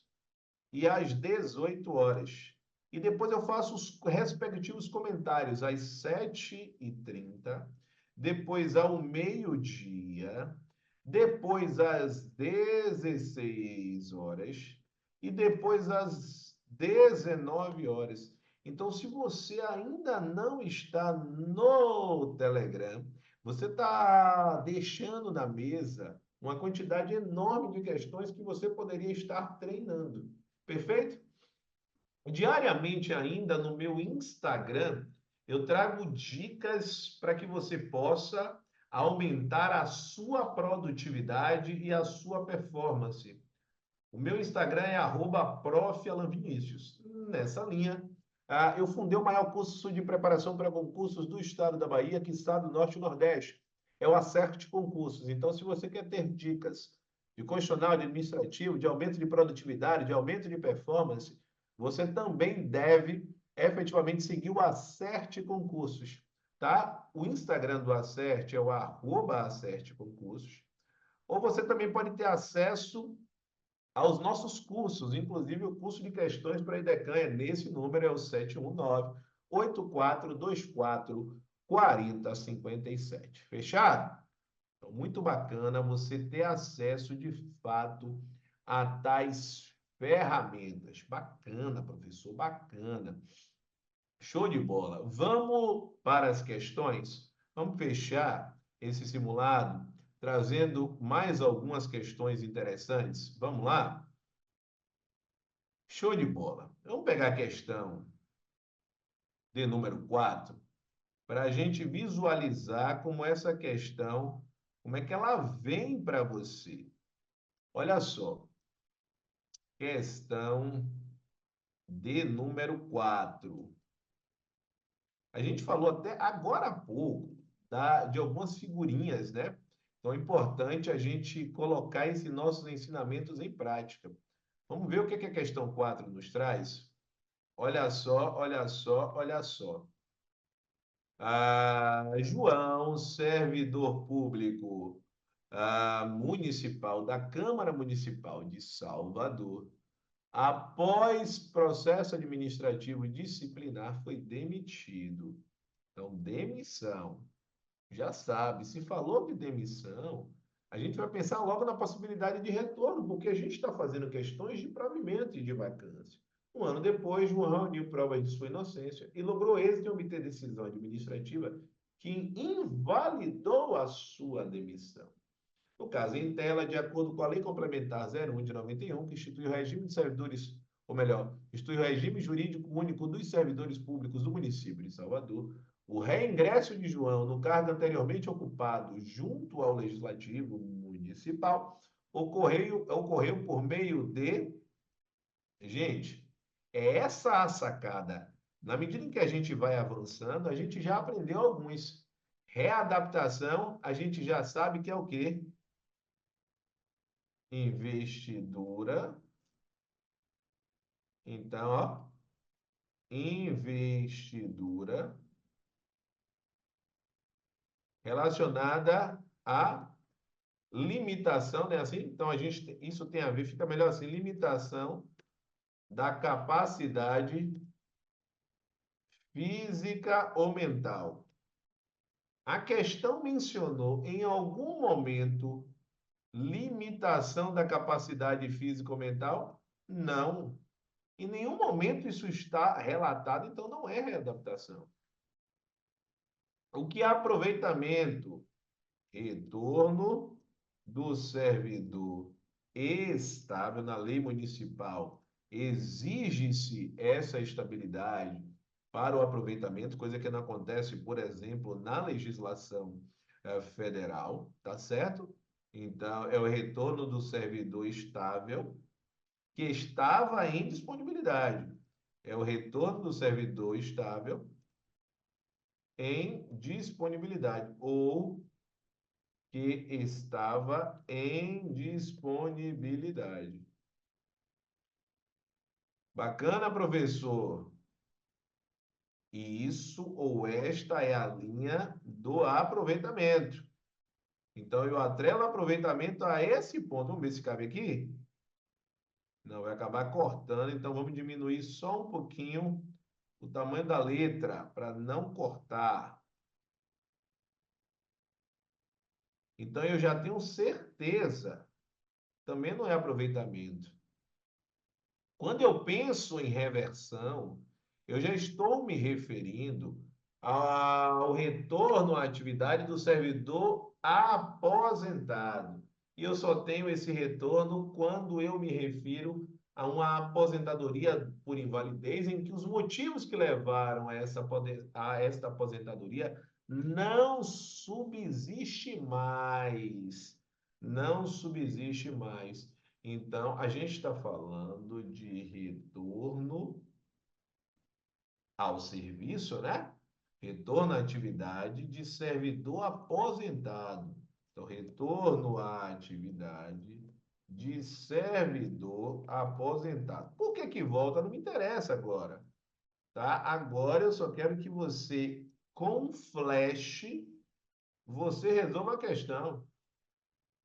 [SPEAKER 1] e às 18 horas. E depois eu faço os respectivos comentários às 7h30, depois ao meio-dia, depois às 16 horas e depois às 19 horas. Então, se você ainda não está no Telegram, você está deixando na mesa uma quantidade enorme de questões que você poderia estar treinando. Perfeito? Diariamente ainda no meu Instagram, eu trago dicas para que você possa aumentar a sua produtividade e a sua performance. O meu Instagram é @prof.alanvinicius. Nessa linha, eu fundei o maior curso de preparação para concursos do estado da Bahia, que está do Norte e Nordeste. É o Acerte Concursos. Então, se você quer ter dicas de constitucional, de administrativo, de aumento de produtividade, de aumento de performance, você também deve efetivamente seguir o Acerte Concursos, tá? O Instagram do Acerte é o @Acerte Concursos. Ou você também pode ter acesso aos nossos cursos, inclusive o curso de questões para a Idecanha, nesse número é o 719-8424-4057. Fechado? Então, muito bacana você ter acesso, de fato, a tais ferramentas. Bacana, professor, bacana. Show de bola. Vamos para as questões? Vamos fechar esse simulado trazendo mais algumas questões interessantes. Vamos lá? Show de bola. Vamos pegar a questão de número 4 para a gente visualizar como essa questão, como é que ela vem para você. Olha só, questão de número 4. A gente falou até agora há pouco de algumas figurinhas, né? Então é importante a gente colocar esses nossos ensinamentos em prática. Vamos ver o que a questão 4 nos traz? Olha só, olha só, olha só. João, servidor público municipal da Câmara Municipal de Salvador, após processo administrativo disciplinar, foi demitido. Então, demissão. Já sabe, se falou de demissão, a gente vai pensar logo na possibilidade de retorno, porque a gente está fazendo questões de provimento e de vacância. Um ano depois, João reuniu provas de sua inocência e logrou êxito em obter decisão administrativa que invalidou a sua demissão. No caso em tela, de acordo com a Lei Complementar 01 de 91, que institui o regime de servidores, ou melhor, institui o regime jurídico único dos servidores públicos do município de Salvador, o reingresso de João no cargo anteriormente ocupado junto ao Legislativo Municipal ocorreu por meio de. Gente, é essa a sacada. Na medida em que a gente vai avançando, a gente já aprendeu alguns. Readaptação, a gente já sabe que é o quê? Investidura. Então, ó, investidura relacionada a limitação, né? Assim, então isso tem a ver, fica melhor assim, limitação da capacidade física ou mental. A questão mencionou em algum momento limitação da capacidade física ou mental? Não. Em nenhum momento isso está relatado, então não é readaptação. O que é aproveitamento? Retorno do servidor estável na lei municipal. Exige-se essa estabilidade para o aproveitamento, coisa que não acontece, por exemplo, na legislação federal, tá certo? Então, é o retorno do servidor estável que estava em disponibilidade. É o retorno do servidor estável em disponibilidade ou que estava em disponibilidade. Bacana, professor. E isso ou esta é a linha do aproveitamento. Então, eu atrelo o aproveitamento a esse ponto. Vamos ver se cabe aqui? Não, vai acabar cortando. Então, vamos diminuir só um pouquinho o tamanho da letra para não cortar. Então, eu já tenho certeza. Também não é aproveitamento. Quando eu penso em reversão, eu já estou me referindo ao retorno à atividade do servidor aposentado. E eu só tenho esse retorno quando eu me refiro a uma aposentadoria por invalidez, em que os motivos que levaram a esta aposentadoria não subsiste mais. Não subsiste mais. Então, a gente está falando de retorno ao serviço, né? Retorno à atividade de servidor aposentado. Então, retorno à atividade de servidor aposentado. Por que que volta? Não me interessa agora, tá? Agora eu só quero que você, com flash, você resolva a questão.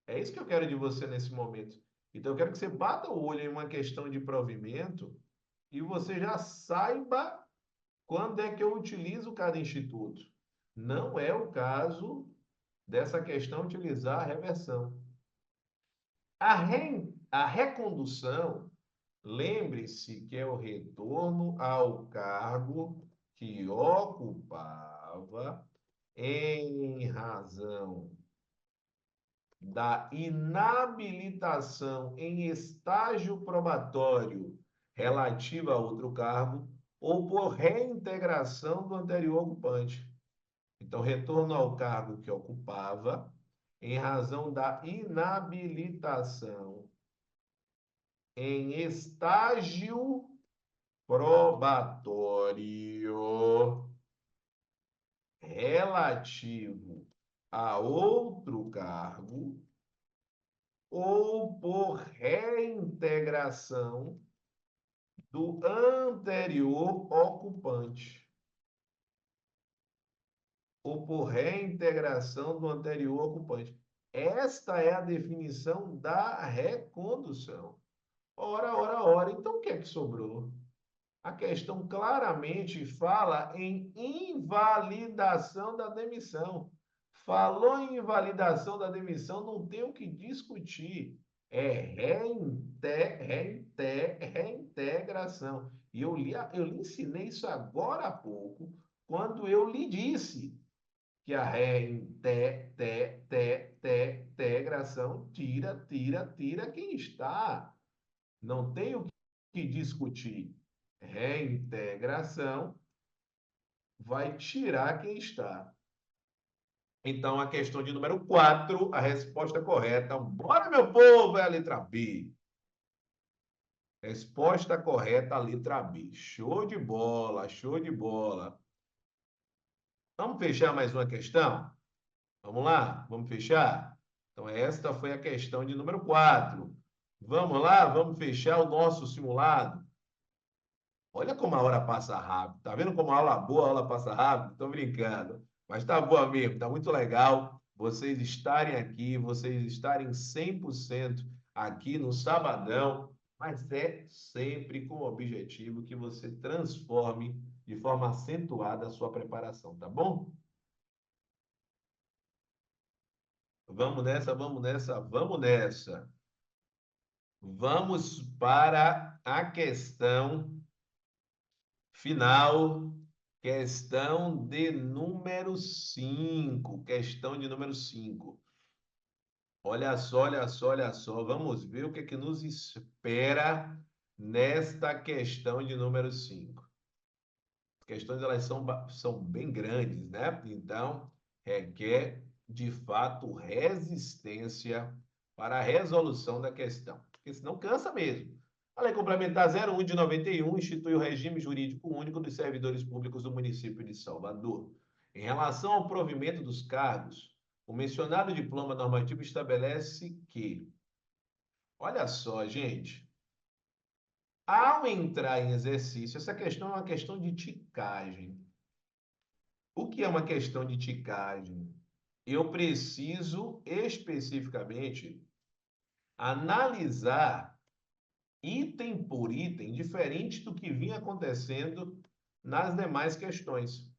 [SPEAKER 1] É isso que eu quero de você nesse momento. Então, eu quero que você bata o olho em uma questão de provimento e você já saiba quando é que eu utilizo cada instituto. Não é o caso dessa questão utilizar a reversão. A recondução, lembre-se que é o retorno ao cargo que ocupava em razão da inabilitação em estágio probatório relativa a outro cargo ou por reintegração do anterior ocupante. Então, retorno ao cargo que ocupava em razão da inabilitação em estágio probatório relativo a outro cargo ou por reintegração do anterior ocupante, ou por reintegração do anterior ocupante. Esta é a definição da recondução. Ora, ora, ora. Então, o que é que sobrou? A questão claramente fala em invalidação da demissão. Falou em invalidação da demissão, não tem o que discutir. É reintegração. E eu lhe ensinei isso agora há pouco, quando eu lhe disse que a reintegração tira quem está. Não tem o que discutir. Reintegração vai tirar quem está. Então, a questão de número 4, a resposta correta. Bora, meu povo, é a letra B. Resposta correta, a letra B. Show de bola, show de bola. Vamos fechar mais uma questão? Vamos lá? Vamos fechar? Então, esta foi a questão de número 4. Vamos lá? Vamos fechar o nosso simulado? Olha como a hora passa rápido. Tá vendo como a aula boa, a aula passa rápido? Estou brincando. Mas tá boa mesmo, tá muito legal. vocês estarem aqui, vocês estarem 100% aqui no sabadão, mas é sempre com o objetivo que você transforme de forma acentuada a sua preparação, tá bom? Vamos nessa, vamos nessa, vamos nessa. Vamos para a questão final, questão de número 5. Questão de número 5. Olha só, olha só, olha só. Vamos ver o que é que nos espera nesta questão de número 5. As questões elas são bem grandes, né? Então, requer, de fato, resistência para a resolução da questão, porque senão cansa mesmo. A Lei Complementar 01 de 91 institui o regime jurídico único dos servidores públicos do município de Salvador. Em relação ao provimento dos cargos, o mencionado diploma normativo estabelece que, olha só, gente, ao entrar em exercício, essa questão é uma questão de ticagem. O que é uma questão de ticagem? Eu preciso especificamente analisar item por item, diferente do que vinha acontecendo nas demais questões.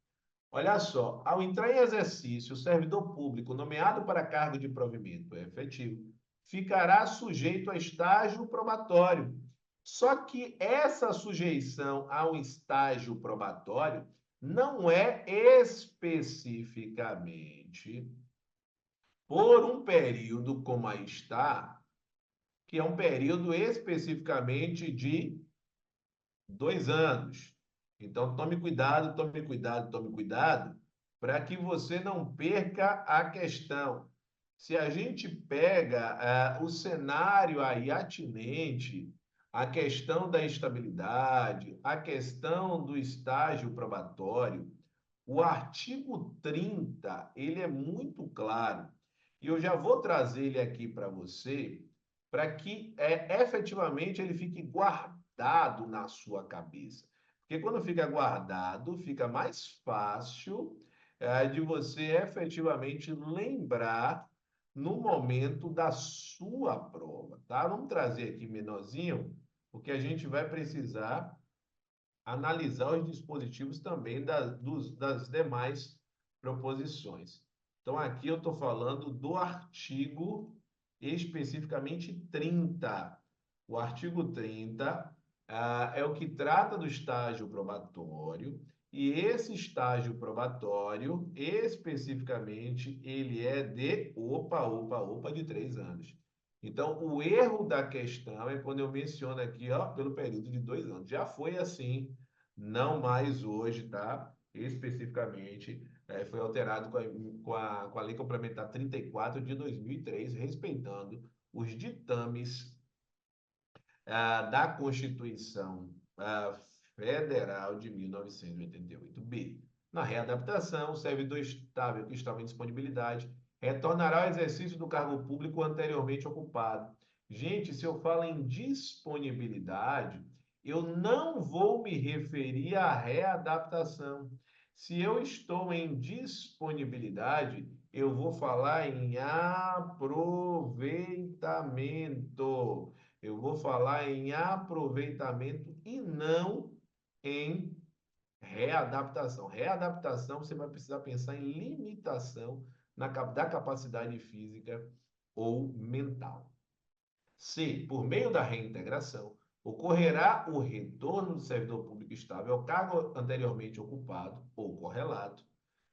[SPEAKER 1] Olha só, ao entrar em exercício, o servidor público nomeado para cargo de provimento efetivo ficará sujeito a estágio probatório. Só que essa sujeição a um estágio probatório não é especificamente por um período como aí está, que é um período especificamente de 2 anos. Então, tome cuidado, tome cuidado, tome cuidado, para que você não perca a questão. Se a gente pega o cenário aí atinente, a questão da estabilidade, a questão do estágio probatório, o artigo 30 ele é muito claro. E eu já vou trazer ele aqui para você, para que efetivamente ele fique guardado na sua cabeça. Porque quando fica guardado, fica mais fácil de você efetivamente lembrar no momento da sua prova, tá? Vamos trazer aqui menorzinho, porque a gente vai precisar analisar os dispositivos também das demais proposições. Então, aqui eu estou falando do artigo especificamente 30. O artigo 30 é o que trata do estágio probatório, e esse estágio probatório, especificamente, ele é de, de 3 anos. Então, o erro da questão é quando eu menciono aqui, ó, pelo período de 2 anos. Já foi assim, não mais hoje, tá? Especificamente, foi alterado com a Lei Complementar 34 de 2003, respeitando os ditames da Constituição Federal de 1988. Na readaptação, o servidor estável que estava em disponibilidade retornará ao exercício do cargo público anteriormente ocupado. Gente, se eu falo em disponibilidade, eu não vou me referir à readaptação. Se eu estou em disponibilidade, eu vou falar em aproveitamento. Eu vou falar em aproveitamento e não em readaptação. Readaptação, você vai precisar pensar em limitação da capacidade física ou mental. Se, por meio da reintegração, ocorrerá o retorno do servidor público estável ao cargo anteriormente ocupado ou correlato,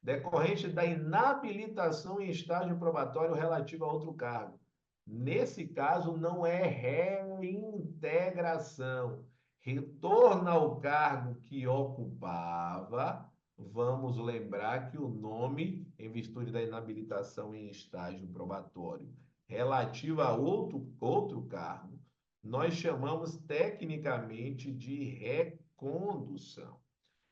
[SPEAKER 1] decorrente da inabilitação em estágio probatório relativo a outro cargo. Nesse caso, não é reintegração. Retorna ao cargo que ocupava. Vamos lembrar que o nome, em virtude da inabilitação em estágio probatório, relativa a outro cargo, nós chamamos tecnicamente de recondução.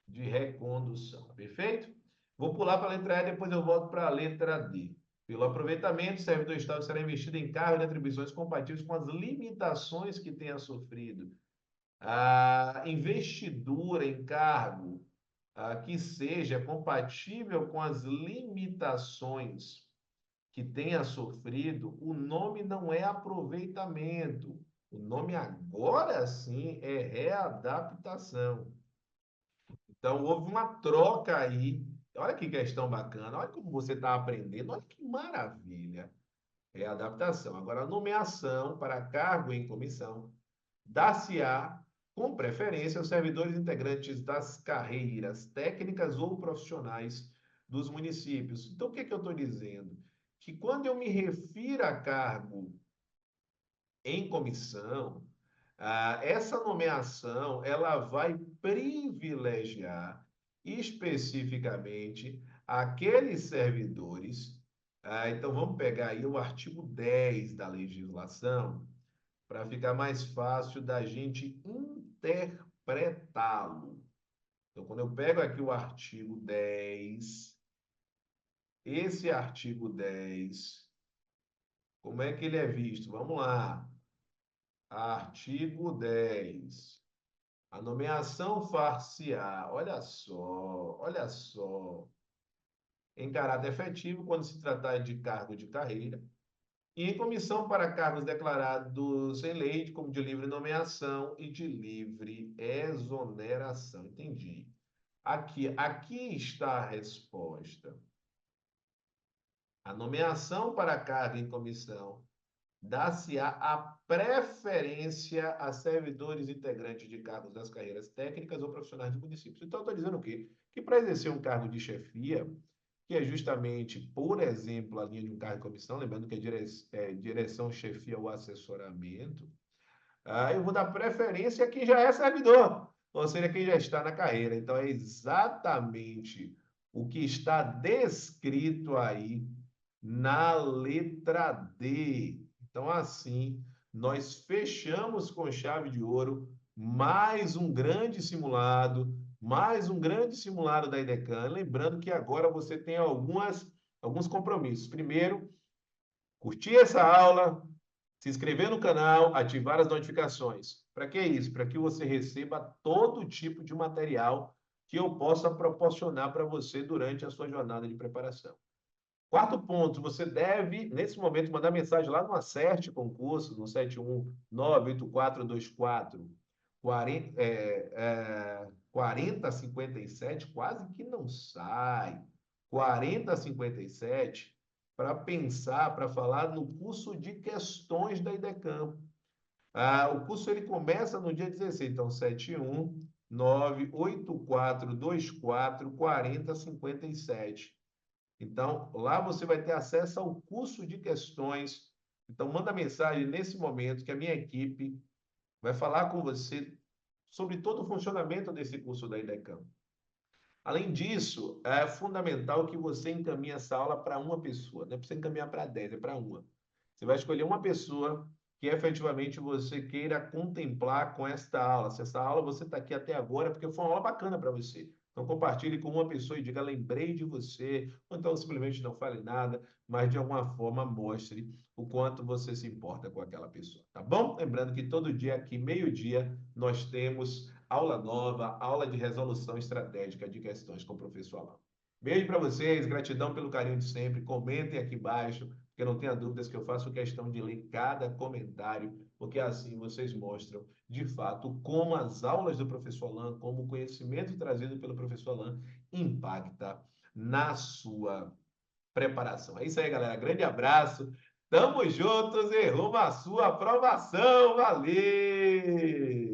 [SPEAKER 1] De recondução, perfeito? Vou pular para a letra E, depois eu volto para a letra D. Pelo aproveitamento, o servidor Estado será investido em cargos de atribuições compatíveis com as limitações que tenha sofrido. A investidura em cargo que seja compatível com as limitações que tenha sofrido, o nome não é aproveitamento. O nome agora sim é readaptação. Então, houve uma troca aí. Olha que questão bacana, olha como você está aprendendo, olha que maravilha. É a adaptação. Agora, a nomeação para cargo em comissão dar-se-á, com preferência, aos servidores integrantes das carreiras técnicas ou profissionais dos municípios. Então, o que é que eu estou dizendo? Que quando eu me refiro a cargo em comissão, essa nomeação ela vai privilegiar especificamente aqueles servidores. Então, vamos pegar aí o artigo 10 da legislação, para ficar mais fácil da gente interpretá-lo. Então, quando eu pego aqui o artigo 10, esse artigo 10, como é que ele é visto? Vamos lá. Artigo 10. A nomeação far-se-á, olha só, em caráter efetivo, quando se tratar de cargo de carreira, e em comissão para cargos declarados em lei, como de livre nomeação e de livre exoneração. Entendi. Aqui está a resposta. A nomeação para cargo em comissão dá-se-á a preferência a servidores integrantes de cargos das carreiras técnicas ou profissionais de municípios. Então, eu estou dizendo o quê? Que para exercer um cargo de chefia, que é justamente, por exemplo, a linha de um cargo de comissão, lembrando que direção, chefia ou assessoramento, eu vou dar preferência a quem já é servidor, ou seja, quem já está na carreira. Então, é exatamente o que está descrito aí na letra D. Então, assim, nós fechamos com chave de ouro mais um grande simulado da IDECAN. Lembrando que agora você tem alguns compromissos. Primeiro, curtir essa aula, se inscrever no canal, ativar as notificações. Para que isso? Para que você receba todo tipo de material que eu possa proporcionar para você durante a sua jornada de preparação. Quarto ponto, você deve, nesse momento, mandar mensagem lá no Acerte Concurso, no 7198424 4057, quase que não sai. 4057, para pensar, para falar no curso de questões da IDECAM. O curso ele começa no dia 16, então 71984244057. Então, lá você vai ter acesso ao curso de questões. Então, manda mensagem nesse momento que a minha equipe vai falar com você sobre todo o funcionamento desse curso da IDECAM. Além disso, é fundamental que você encaminhe essa aula para uma pessoa. Não é para você encaminhar para 10, é para uma. Você vai escolher uma pessoa que efetivamente você queira contemplar com esta aula. Se essa aula você está aqui até agora, porque foi uma aula bacana para você. Então, compartilhe com uma pessoa e diga, lembrei de você. Ou então, simplesmente não fale nada, mas de alguma forma mostre o quanto você se importa com aquela pessoa, tá bom? Lembrando que todo dia aqui, meio-dia, nós temos aula nova, aula de resolução estratégica de questões com o professor Alain. Beijo para vocês, gratidão pelo carinho de sempre. Comentem aqui embaixo, porque não tenha dúvidas que eu faço questão de ler cada comentário, porque assim vocês mostram, de fato, como as aulas do professor Alain, como o conhecimento trazido pelo professor Alain impacta na sua preparação. É isso aí, galera. Grande abraço. Tamo juntos e rumo à sua aprovação. Valeu!